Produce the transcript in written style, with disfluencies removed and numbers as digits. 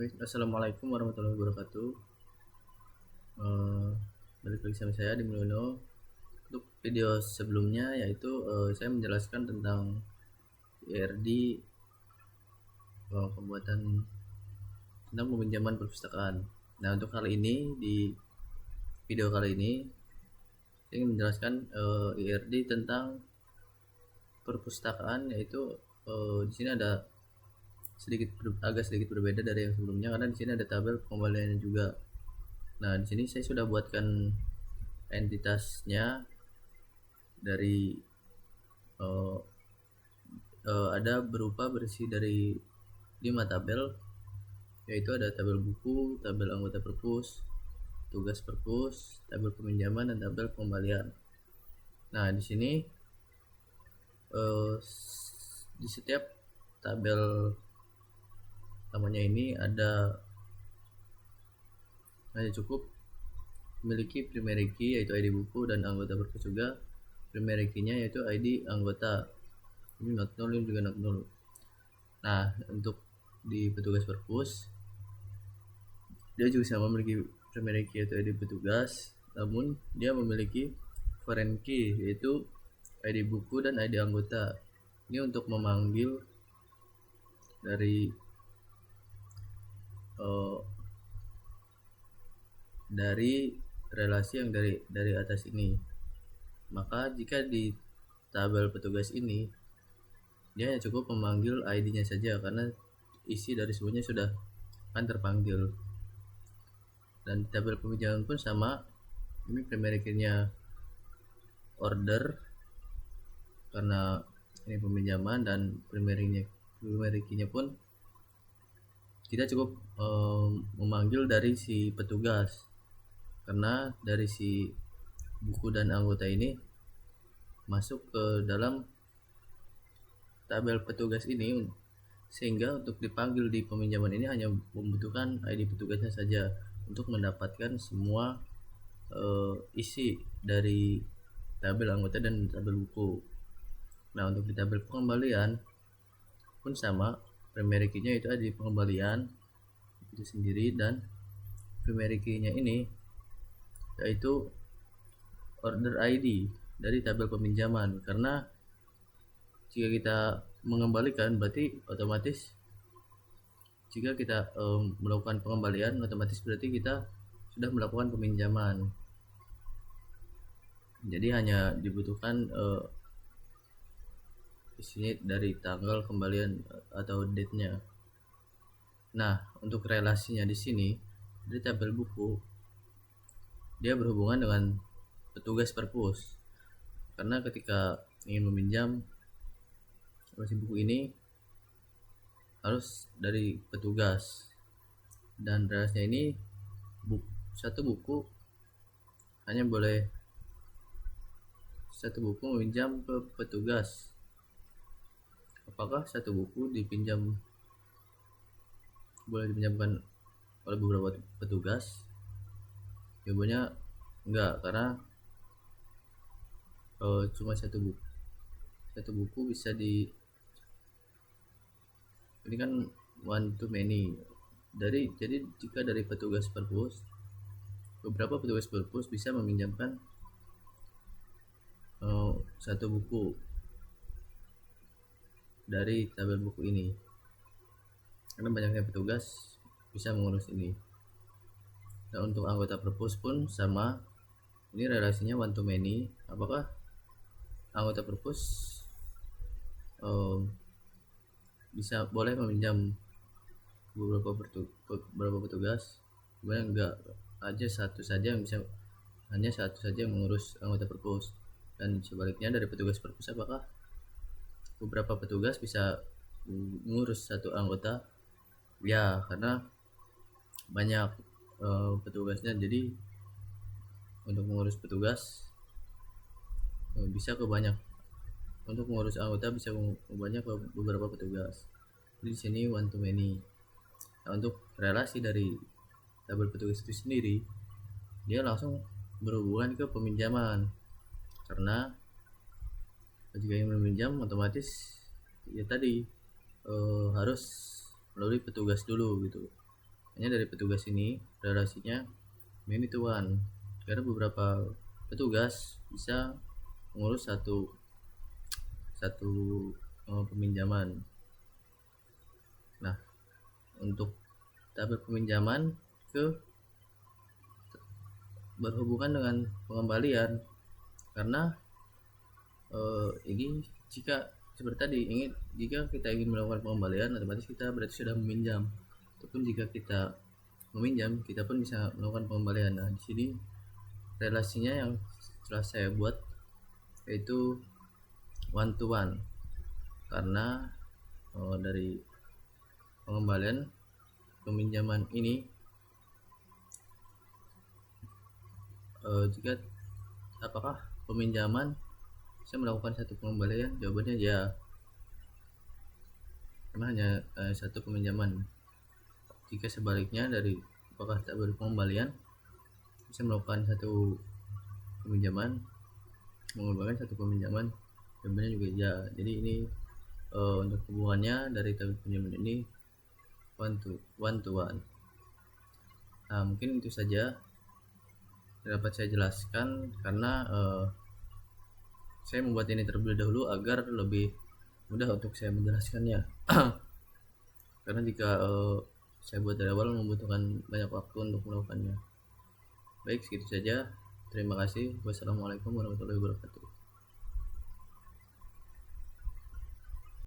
Baik, assalamualaikum warahmatullahi wabarakatuh. Eh, Balik lagi sama saya di Mulyono. Untuk video sebelumnya yaitu saya menjelaskan tentang IRD, pembuatan tentang peminjaman perpustakaan. Nah, untuk kali ini di video kali ini saya ingin menjelaskan IRD tentang perpustakaan, yaitu di sini ada agak sedikit berbeda dari yang sebelumnya karena di sini ada tabel pengembaliannya juga. Nah, di sini saya sudah buatkan entitasnya dari uh, ada berupa berisi dari 5 tabel, yaitu ada tabel buku, tabel anggota perpus, tugas perpus, tabel peminjaman, dan tabel pengembalian. Nah, di sini di setiap tabel namanya ini hanya cukup memiliki primary key yaitu ID buku, dan anggota perpus juga primary key-nya yaitu ID anggota. Ini not null, ini juga not null. Nah, untuk di petugas perpus dia juga sama memiliki primary key yaitu ID petugas, namun dia memiliki foreign key yaitu ID buku dan ID anggota. Ini untuk memanggil dari relasi yang dari atas ini. Maka jika di tabel petugas ini dia hanya cukup memanggil ID-nya saja karena isi dari semuanya sudah akan terpanggil. Dan di tabel peminjaman pun sama, ini primary key-nya order karena ini peminjaman, dan primary key-nya pun kita cukup memanggil dari si petugas karena dari si buku dan anggota ini masuk ke dalam tabel petugas ini, sehingga untuk dipanggil di peminjaman ini hanya membutuhkan ID petugasnya saja untuk mendapatkan semua isi dari tabel anggota dan tabel buku. Nah, untuk di tabel pengembalian pun sama, primary key-nya itu ada di pengembalian itu sendiri, dan primary key-nya ini yaitu order ID dari tabel peminjaman, karena jika kita mengembalikan berarti otomatis jika kita melakukan pengembalian otomatis berarti kita sudah melakukan peminjaman. Jadi hanya dibutuhkan isinya dari tanggal kembalian atau date-nya. Nah, untuk relasinya di sini di tabel buku dia berhubungan dengan petugas perpus, karena ketika ingin meminjam relasi buku ini harus dari petugas, dan relasinya ini satu buku meminjam ke petugas. Apakah satu buku boleh dipinjamkan oleh beberapa petugas? Jawabannya enggak, karena cuma satu buku bisa ini kan one to many. Jadi jika dari petugas perpus, beberapa petugas perpus bisa meminjamkan satu buku dari tabel buku ini, karena banyaknya petugas bisa mengurus ini. Nah, untuk anggota perpus pun sama, ini relasinya one to many. Apakah anggota perpus bisa boleh meminjam beberapa petugas? Sebenarnya enggak, hanya satu saja yang mengurus anggota perpus. Dan sebaliknya dari petugas perpus, apakah beberapa petugas bisa mengurus satu anggota? Ya, karena banyak petugasnya, jadi untuk mengurus petugas bisa ke banyak, untuk mengurus anggota bisa banyak ke beberapa petugas. Jadi di sini one to many. Nah, untuk relasi dari tabel petugas itu sendiri dia langsung berhubungan ke peminjaman, karena jika ingin meminjam otomatis ya tadi harus melalui petugas dulu gitu. hanya dari petugas ini relasinya many to one, karena beberapa petugas bisa mengurus satu satu peminjaman. Nah, untuk tabel peminjaman ke berhubungan dengan pengembalian, karena ini jika seperti tadi jika kita ingin melakukan pengembalian, otomatis kita berarti sudah meminjam, ataupun jika kita meminjam kita pun bisa melakukan pengembalian. Nah, di sini relasinya yang setelah saya buat yaitu one to one, karena dari pengembalian peminjaman ini jika apakah peminjaman bisa melakukan satu pengembalian, jawabannya ya, karena hanya satu peminjaman. Jika sebaliknya dari apakah tak pengembalian bisa melakukan satu peminjaman, mengembalikan satu peminjaman, jawabannya juga ya. Jadi ini untuk hubungannya dari tabel pinjaman ini one to one. Nah, mungkin itu saja dapat saya jelaskan, karena saya membuat ini terlebih dahulu agar lebih mudah untuk saya menjelaskannya. Karena jika saya buat dari awal membutuhkan banyak waktu untuk melakukannya. Baik, segitu saja. Terima kasih. Wassalamualaikum warahmatullahi wabarakatuh.